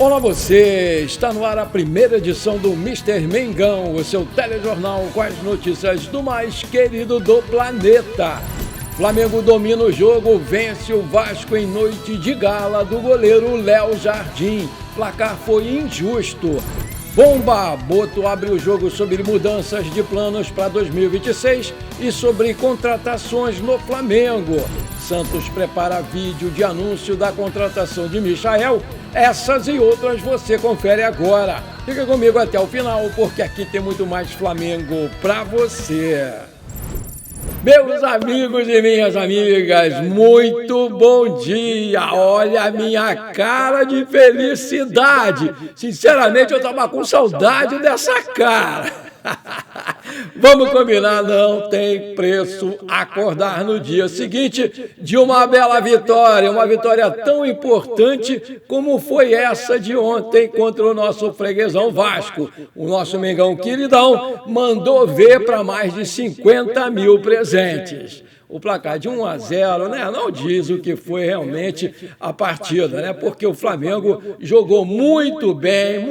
Olá você, está no ar a primeira edição do Mister Mengão, o seu telejornal com as notícias do mais querido do planeta. Flamengo domina o jogo, vence o Vasco em noite de gala do goleiro Léo Jardim. Placar foi injusto. Bomba! Boto abre o jogo sobre mudanças de planos para 2026 e sobre contratações no Flamengo. Santos prepara vídeo de anúncio da contratação de Michael. Essas e outras você confere agora. Fica comigo até o final, porque aqui tem muito mais Flamengo para você. Meus amigos e minhas amigas, muito bom dia! Olha a minha cara de felicidade! Sinceramente, eu estava com saudade dessa cara. Vamos combinar, não tem preço acordar no dia seguinte de uma bela vitória, uma vitória tão importante como foi essa de ontem contra o nosso freguesão Vasco. O nosso Mengão queridão mandou ver para mais de 50 mil presentes. O placar de 1-0, né, não diz o que foi realmente a partida, né, porque o Flamengo jogou muito bem,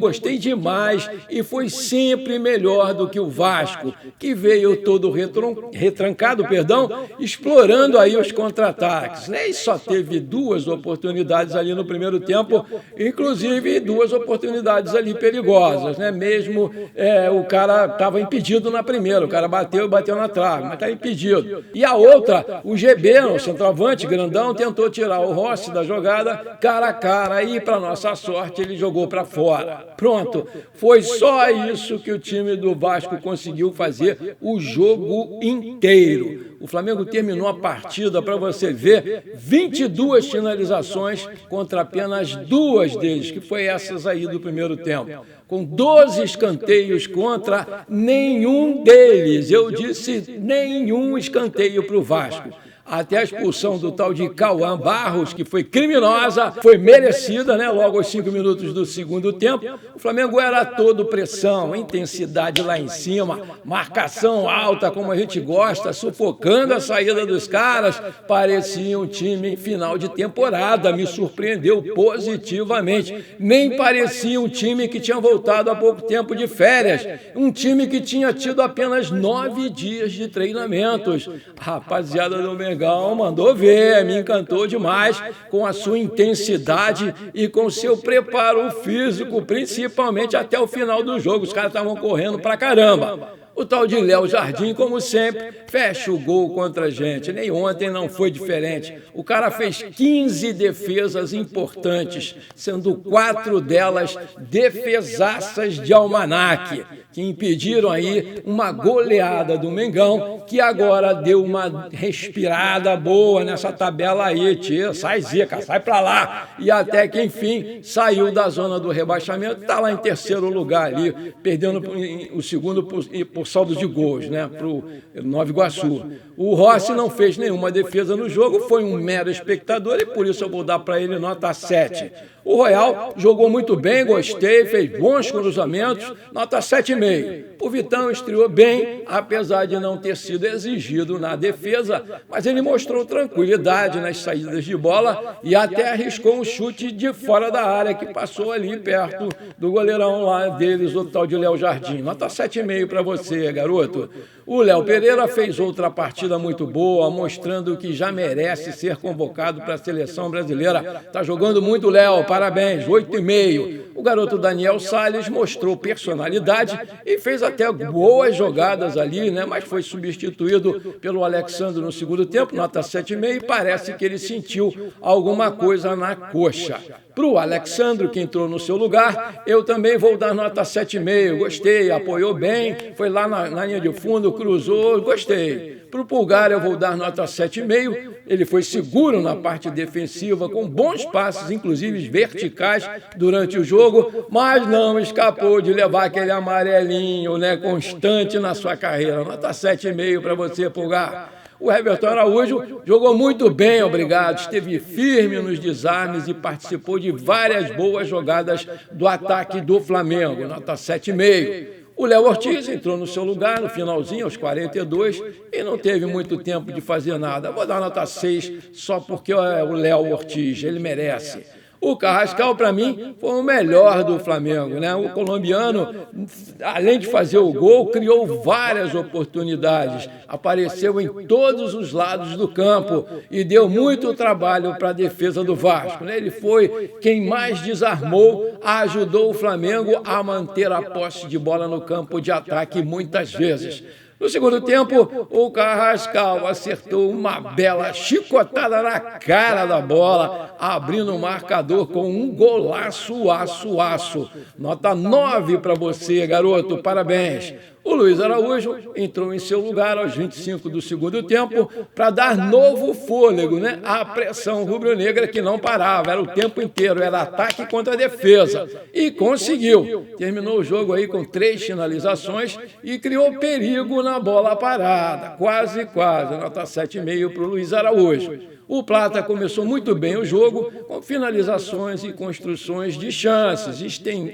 gostei demais e foi sempre melhor do que o Vasco, que veio todo retrancado, explorando aí os contra-ataques, né, e só teve duas oportunidades ali no primeiro tempo, inclusive duas oportunidades ali perigosas, né, mesmo o cara estava impedido na primeira, o cara bateu na trave, mas está impedido. E a outra, o GB, o centroavante grandão, tentou tirar o Rossi da jogada cara a cara e, para nossa sorte, ele jogou para fora. Pronto, foi só isso que o time do Vasco conseguiu fazer o jogo inteiro. O Flamengo terminou a partida, para você ver, 22 finalizações contra apenas duas deles, que foi essas aí do primeiro tempo. Com 12 escanteios contra nenhum deles. Eu disse nenhum escanteio para o Vasco. Até a expulsão do tal de Cauã Barros, que foi criminosa, foi merecida, né? Logo aos 5 minutos do segundo tempo. O Flamengo era todo pressão, intensidade lá em cima, marcação alta, como a gente gosta, sufocando a saída dos caras. Parecia um time em final de temporada, me surpreendeu positivamente. Nem parecia um time que tinha voltado há pouco tempo de férias, um time que tinha tido apenas 9 dias de treinamentos. Rapaziada do Mengão mandou ver, me encantou demais com a sua intensidade e com seu preparo físico, principalmente até o final do jogo. Os caras estavam correndo pra caramba. O tal de Léo Jardim, como sempre, fecha o gol contra a gente. Nem ontem não foi diferente. O cara fez 15 defesas importantes, sendo 4 delas defesaças de almanaque, que impediram aí uma goleada do Mengão, que agora deu uma respirada boa nessa tabela aí. Tia, sai zica, sai pra lá. E até que, enfim, saiu da zona do rebaixamento, está lá em terceiro lugar ali, perdendo o segundo por saldo de gols, né, para o Nova Iguaçu. O Rossi não fez nenhuma defesa no jogo, foi um mero espectador e por isso eu vou dar para ele nota 7. O Royal jogou muito bem, gostei, fez bons cruzamentos, nota 7,5. O Vitão estreou bem, apesar de não ter sido exigido na defesa, mas ele mostrou tranquilidade nas saídas de bola e até arriscou um chute de fora da área que passou ali perto do goleirão lá deles, o tal de Léo Jardim. Nota 7,5 para você, garoto. O Léo Pereira fez outra partida muito boa, mostrando que já merece ser convocado para a seleção brasileira. Tá jogando muito, Léo, parabéns, 8,5. O garoto Daniel Salles mostrou personalidade e fez até boas jogadas ali, né? Mas foi substituído pelo Alexandre no segundo tempo, nota 7,5, e parece que ele sentiu alguma coisa na coxa. Para o Alexandre, que entrou no seu lugar, eu também vou dar nota 7,5. Gostei, apoiou bem, foi lá na linha de fundo, cruzou, gostei. Para o Pulgar, eu vou dar nota 7,5. Ele foi seguro na parte defensiva, com bons passes, inclusive verticais, durante o jogo, mas não escapou de levar aquele amarelinho, né, constante na sua carreira. Nota 7,5 para você, Pulgar. O Everton Araújo jogou muito bem, obrigado, esteve firme nos desarmes e participou de várias boas jogadas do ataque do Flamengo, nota 7,5. O Léo Ortiz entrou no seu lugar no finalzinho, aos 42, e não teve muito tempo de fazer nada. Vou dar nota 6 só porque é o Léo Ortiz, ele merece. O Carrascal, para mim, foi o melhor do Flamengo, né? O colombiano, além de fazer o gol, criou várias oportunidades, apareceu em todos os lados do campo e deu muito trabalho para a defesa do Vasco, né? Ele foi quem mais desarmou, ajudou o Flamengo a manter a posse de bola no campo de ataque muitas vezes. No segundo tempo, o Carrascal acertou uma bela chicotada na cara da bola, abrindo o marcador com um golaço, aço. Nota 9 para você, garoto, parabéns. O Luiz Araújo entrou em seu lugar aos 25 do segundo tempo para dar novo fôlego, né, à pressão rubro-negra que não parava, era o tempo inteiro, era ataque contra defesa. E conseguiu. Terminou o jogo aí com 3 finalizações e criou perigo na bola parada. Quase. Nota 7,5 para o Luiz Araújo. O Plata começou muito bem o jogo, com finalizações e construções de chances.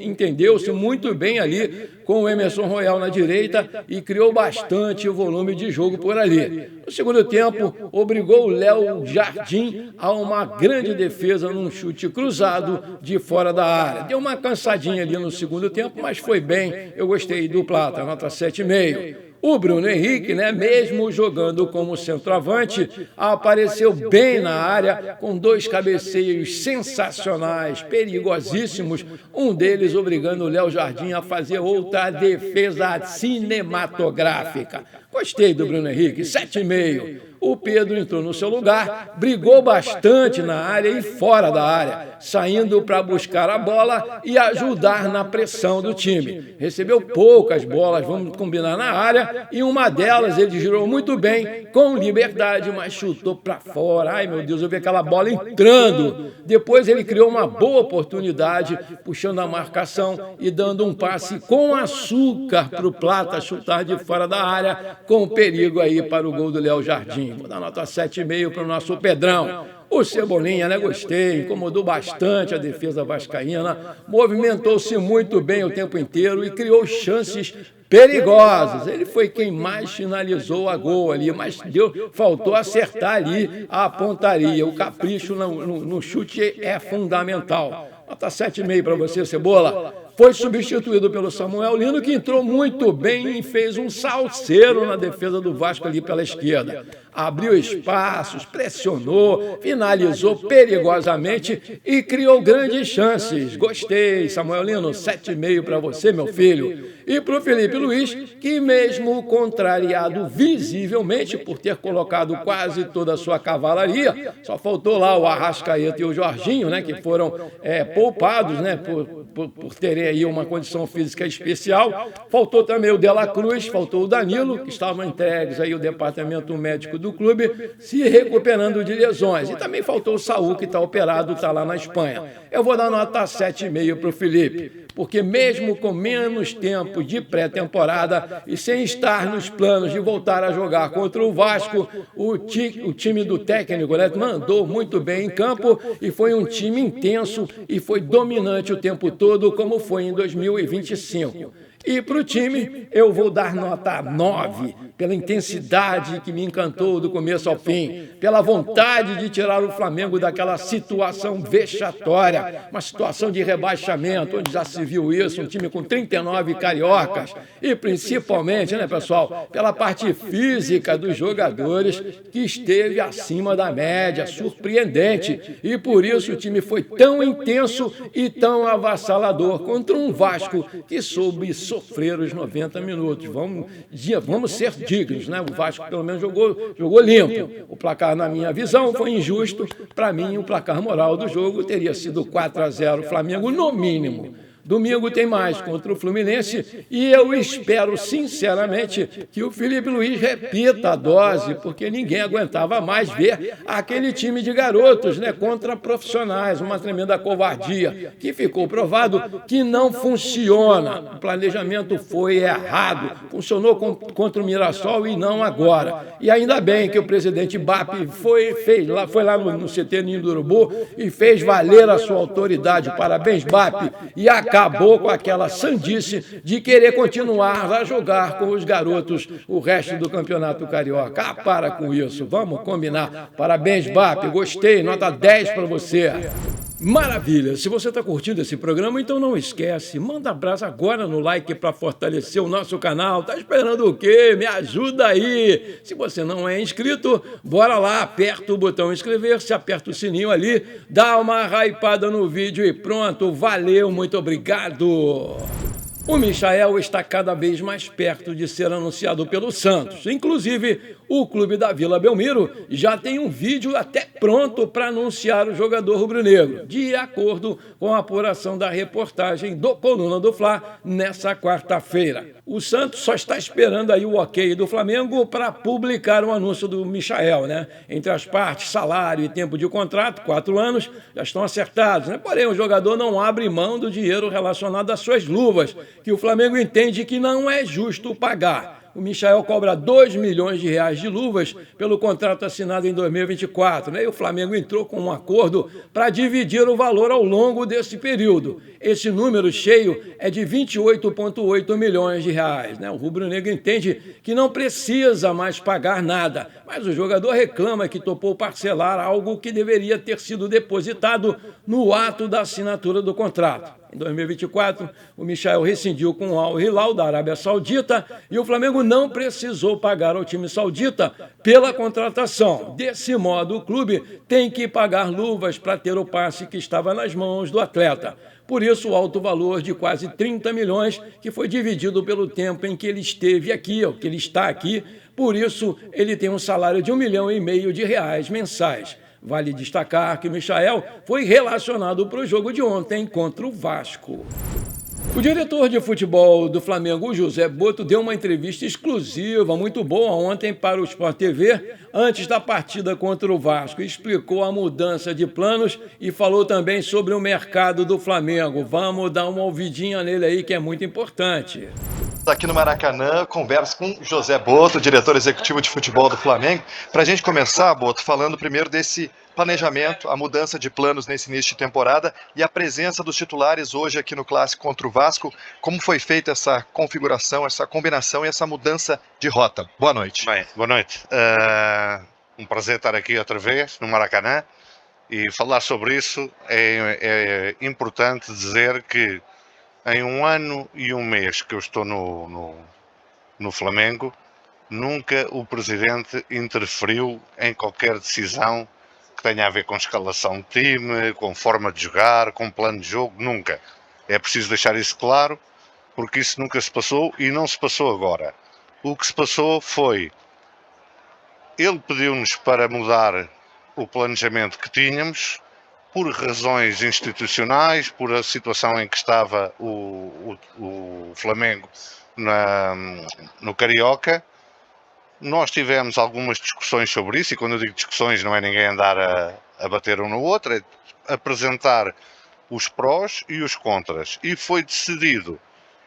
Entendeu-se muito bem ali com o Emerson Royal na direita e criou bastante volume de jogo por ali. No segundo tempo, obrigou o Léo Jardim a uma grande defesa num chute cruzado de fora da área. Deu uma cansadinha ali no segundo tempo, mas foi bem. Eu gostei do Plata, nota 7,5. O Bruno Henrique, né, mesmo jogando como centroavante, apareceu bem na área com 2 cabeceios sensacionais, perigosíssimos, um deles obrigando o Léo Jardim a fazer outra defesa cinematográfica. Gostei do Bruno Henrique, 7,5. O Pedro entrou no seu lugar, brigou bastante na área e fora da área, saindo para buscar a bola e ajudar na pressão do time. Recebeu poucas bolas, vamos combinar, na área, e uma delas ele girou muito bem, com liberdade, mas chutou para fora. Ai, meu Deus, eu vi aquela bola entrando. Depois ele criou uma boa oportunidade, puxando a marcação e dando um passe com açúcar para o Plata chutar de fora da área, com perigo aí para o gol do Léo Jardim. Vou dar nota 7,5 para o nosso Pedrão. O Cebolinha, né? Gostei, incomodou bastante a defesa vascaína, movimentou-se muito bem o tempo inteiro e criou chances perigosas. Ele foi quem mais finalizou a gol ali, mas faltou acertar ali a pontaria. O capricho no chute é fundamental. Nota 7,5 para você, Cebola. Foi substituído pelo Samuel Lino, que entrou muito bem e fez um salseiro na defesa do Vasco ali pela esquerda. Abriu espaços, pressionou, finalizou perigosamente e criou grandes chances. Gostei, Samuel Lino, 7,5 para você, meu filho. E para o Felipe Luiz, que mesmo contrariado visivelmente por ter colocado quase toda a sua cavalaria, só faltou lá o Arrascaeta e o Jorginho, né, que foram poupados, né, por terem aí uma condição física especial. Faltou também o De La Cruz, faltou o Danilo, que estavam entregues aí o departamento médico do clube, se recuperando de lesões. E também faltou o Saúl, que está operado, está lá na Espanha. Eu vou dar nota 7,5 para o Felipe, porque mesmo com menos tempo de pré-temporada e sem estar nos planos de voltar a jogar contra o Vasco, o time do técnico, né, mandou muito bem em campo e foi um time intenso e foi dominante o tempo todo, como foi em 2025. E para o time, eu vou dar nota 9, pela intensidade que me encantou do começo ao fim, pela vontade de tirar o Flamengo daquela situação vexatória, uma situação de rebaixamento, onde já se viu isso, um time com 39 cariocas, e principalmente, né, pessoal, pela parte física dos jogadores, que esteve acima da média, surpreendente, e por isso o time foi tão intenso e tão avassalador contra um Vasco que soube sofrer os 90 minutos. Vamos ser dignos, né? O Vasco pelo menos jogou limpo. O placar, na minha visão, foi injusto. Para mim, o placar moral do jogo teria sido 4-0 Flamengo, no mínimo. Domingo tem mais contra o Fluminense e eu espero, sinceramente, que o Felipe Luiz repita a dose, porque ninguém aguentava mais ver aquele time de garotos, né, contra profissionais, uma tremenda covardia, que ficou provado que não funciona. O planejamento foi errado, funcionou contra o Mirassol e não agora. E ainda bem que o presidente BAP foi lá no CT Ninho do Urubu e fez valer a sua autoridade. Parabéns, BAP. E acabou com aquela sandice de querer continuar a jogar com os garotos o resto do Campeonato Carioca. Ah, para com isso, vamos combinar. Parabéns, BAP, gostei, nota 10 para você. Maravilha! Se você está curtindo esse programa, então não esquece, manda abraço agora no like para fortalecer o nosso canal. Tá esperando o quê? Me ajuda aí! Se você não é inscrito, bora lá, aperta o botão inscrever-se, aperta o sininho ali, dá uma hypada no vídeo e pronto, valeu, muito obrigado! O Michael está cada vez mais perto de ser anunciado pelo Santos. Inclusive, o clube da Vila Belmiro já tem um vídeo até pronto para anunciar o jogador rubro-negro, de acordo com a apuração da reportagem do Coluna do Fla nessa quarta-feira. O Santos só está esperando aí o ok do Flamengo para publicar o anúncio do Michael, né? Entre as partes, salário e tempo de contrato, 4 anos, já estão acertados, né? Porém, o jogador não abre mão do dinheiro relacionado às suas luvas, que o Flamengo entende que não é justo pagar. O Michael cobra 2 milhões de reais de luvas pelo contrato assinado em 2024, né? E o Flamengo entrou com um acordo para dividir o valor ao longo desse período. Esse número cheio é de 28,8 milhões de reais, né? O rubro-negro entende que não precisa mais pagar nada, mas o jogador reclama que topou parcelar algo que deveria ter sido depositado no ato da assinatura do contrato. Em 2024, o Michael rescindiu com o Al Hilal da Arábia Saudita e o Flamengo não precisou pagar ao time saudita pela contratação. Desse modo, o clube tem que pagar luvas para ter o passe que estava nas mãos do atleta. Por isso, o alto valor de quase 30 milhões, que foi dividido pelo tempo em que ele esteve aqui, ou que ele está aqui. Por isso, ele tem um salário de 1,5 milhão de reais mensais. Vale destacar que o Michael foi relacionado para o jogo de ontem contra o Vasco. O diretor de futebol do Flamengo, José Boto, deu uma entrevista exclusiva, muito boa, ontem para o Sport TV, antes da partida contra o Vasco. Explicou a mudança de planos e falou também sobre o mercado do Flamengo. Vamos dar uma ouvidinha nele aí, que é muito importante. Aqui no Maracanã, converso com José Boto, diretor executivo de futebol do Flamengo. Para a gente começar, Boto, falando primeiro desse planejamento, a mudança de planos nesse início de temporada e a presença dos titulares hoje aqui no Clássico contra o Vasco. Como foi feita essa configuração, essa combinação e essa mudança de rota? Boa noite. Bem, boa noite. Um prazer estar aqui outra vez no Maracanã e falar sobre isso. É importante dizer que em 1 ano e 1 mês que eu estou no Flamengo, nunca o Presidente interferiu em qualquer decisão que tenha a ver com escalação de time, com forma de jogar, com plano de jogo, nunca. É preciso deixar isso claro, porque isso nunca se passou e não se passou agora. O que se passou foi, ele pediu-nos para mudar o planejamento que tínhamos, por razões institucionais, por a situação em que estava o Flamengo no Carioca. Nós tivemos algumas discussões sobre isso, e quando eu digo discussões não é ninguém andar a bater um no outro, é apresentar os prós e os contras. E foi decidido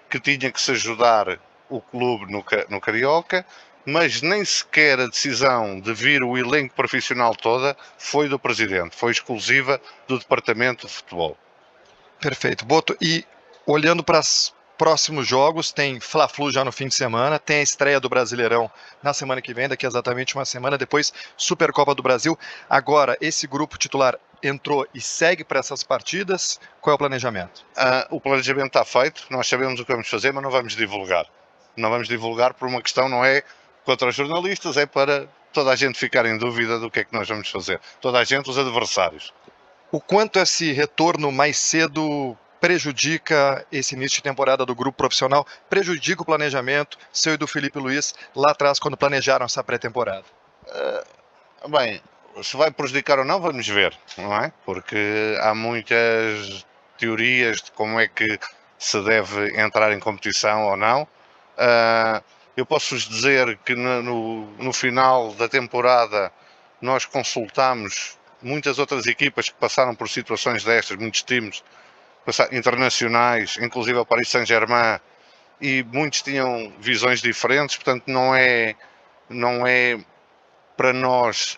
que tinha que se ajudar o clube no Carioca, mas nem sequer a decisão de vir o elenco profissional toda foi do Presidente, foi exclusiva do Departamento de Futebol. Perfeito, Boto. E olhando para os próximos jogos, tem Fla-Flu já no fim de semana, tem a estreia do Brasileirão na semana que vem, daqui a exatamente uma semana, depois Supercopa do Brasil. Agora, esse grupo titular entrou e segue para essas partidas, qual é o planejamento? O planejamento está feito, nós sabemos o que vamos fazer, mas não vamos divulgar. Não vamos divulgar por uma questão, não é contra os jornalistas, é para toda a gente ficar em dúvida do que é que nós vamos fazer. Toda a gente, os adversários. O quanto esse retorno mais cedo prejudica esse início de temporada do grupo profissional, prejudica o planejamento seu e do Felipe Luiz lá atrás quando planejaram essa pré-temporada? Bem, se vai prejudicar ou não, vamos ver, não é? Porque há muitas teorias de como é que se deve entrar em competição ou não. Eu posso-vos dizer que no final da temporada nós consultámos muitas outras equipas que passaram por situações destas, muitos times internacionais, inclusive o Paris Saint-Germain, e muitos tinham visões diferentes, portanto não é para nós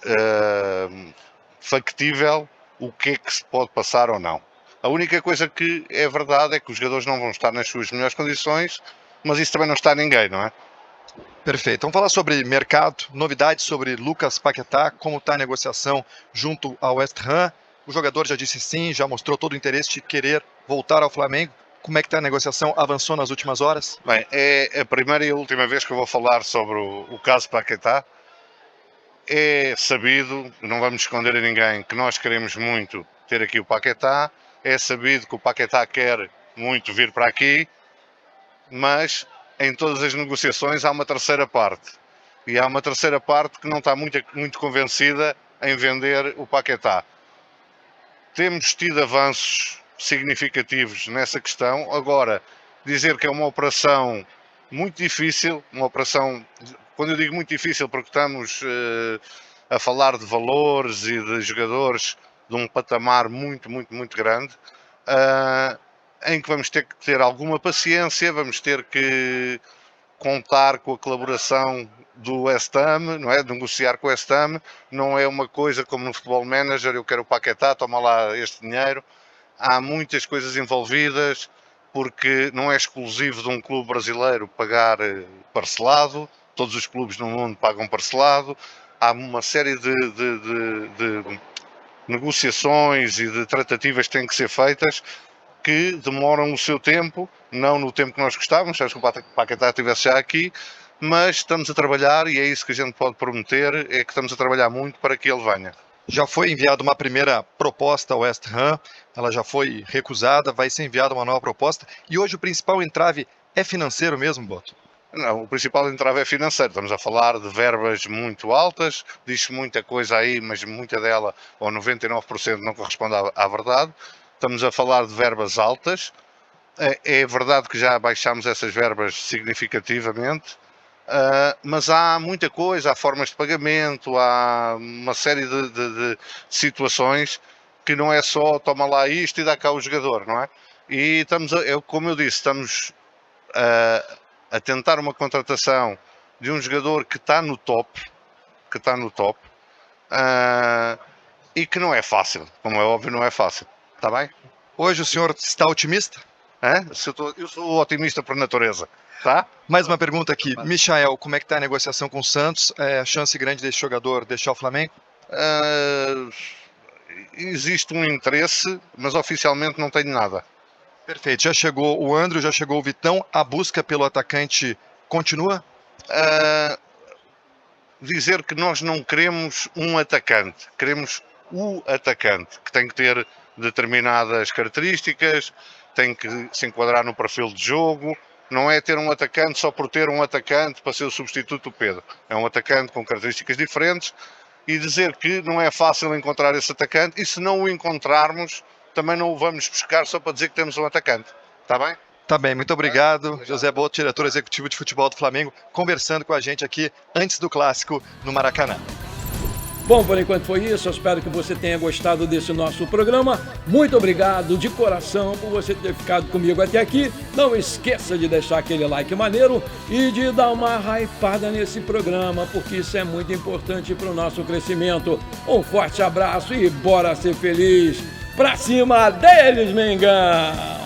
factível o que é que se pode passar ou não. A única coisa que é verdade é que os jogadores não vão estar nas suas melhores condições, mas isso também não está a ninguém, não é? Perfeito. Vamos falar sobre mercado, novidades sobre Lucas Paquetá, como está a negociação junto ao West Ham. O jogador já disse sim, já mostrou todo o interesse de querer voltar ao Flamengo. Como é que está a negociação? Avançou nas últimas horas? Bem, é a primeira e a última vez que eu vou falar sobre o caso Paquetá. É sabido, não vamos esconder a ninguém, que nós queremos muito ter aqui o Paquetá. É sabido que o Paquetá quer muito vir para aqui, mas em todas as negociações há uma terceira parte. E há uma terceira parte que não está muito convencida em vender o Paquetá. Temos tido avanços significativos nessa questão. Agora, dizer que é uma operação muito difícil, uma operação, quando eu digo muito difícil, porque estamos a falar de valores e de jogadores de um patamar muito grande, em que vamos ter que ter alguma paciência, vamos ter que contar com a colaboração do West Ham, não é? De negociar com o West Ham, não é uma coisa como no Futebol Manager, eu quero o Paquetá, toma lá este dinheiro. Há muitas coisas envolvidas, porque não é exclusivo de um clube brasileiro pagar parcelado, todos os clubes no mundo pagam parcelado, há uma série de negociações e de tratativas que têm que ser feitas, que demoram o seu tempo, não no tempo que nós gostávamos, acho que o Paquetá estivesse já aqui, mas estamos a trabalhar e é isso que a gente pode prometer, é que estamos a trabalhar muito para que ele venha. Já foi enviada uma primeira proposta ao West Ham, ela já foi recusada, vai ser enviada uma nova proposta, e hoje o principal entrave é financeiro mesmo, Boto? Não, o principal entrave é financeiro. Estamos a falar de verbas muito altas, diz-se muita coisa aí, mas muita dela, ou 99%, não corresponde à verdade. Estamos a falar de verbas altas. É verdade que já baixámos essas verbas significativamente, mas há muita coisa, há formas de pagamento, há uma série de situações que não é só toma lá isto e dá cá o jogador, não é? E estamos, como eu disse, estamos a tentar uma contratação de um jogador que está no top, e que não é fácil, como é óbvio, não é fácil. Está bem? Hoje o senhor está otimista? Eu sou otimista por natureza. Tá? Mais uma pergunta aqui. Michael, como é que está a negociação com o Santos? É a chance grande desse jogador deixar o Flamengo? Existe um interesse, mas oficialmente não tenho nada. Perfeito. Já chegou o André, já chegou o Vitão. A busca pelo atacante continua? Dizer que nós não queremos um atacante. Queremos o atacante, que tem que ter determinadas características, tem que se enquadrar no perfil de jogo. Não é ter um atacante só por ter um atacante para ser o substituto do Pedro. É um atacante com características diferentes, e dizer que não é fácil encontrar esse atacante, e se não o encontrarmos, também não o vamos buscar só para dizer que temos um atacante. Está bem? Tá bem, muito obrigado. José Boto, diretor executivo de futebol do Flamengo, conversando com a gente aqui antes do clássico no Maracanã. Bom, por enquanto foi isso. Eu espero que você tenha gostado desse nosso programa. Muito obrigado de coração por você ter ficado comigo até aqui. Não esqueça de deixar aquele like maneiro e de dar uma hypada nesse programa, porque isso é muito importante para o nosso crescimento. Um forte abraço e bora ser feliz. Pra cima deles, Mengão!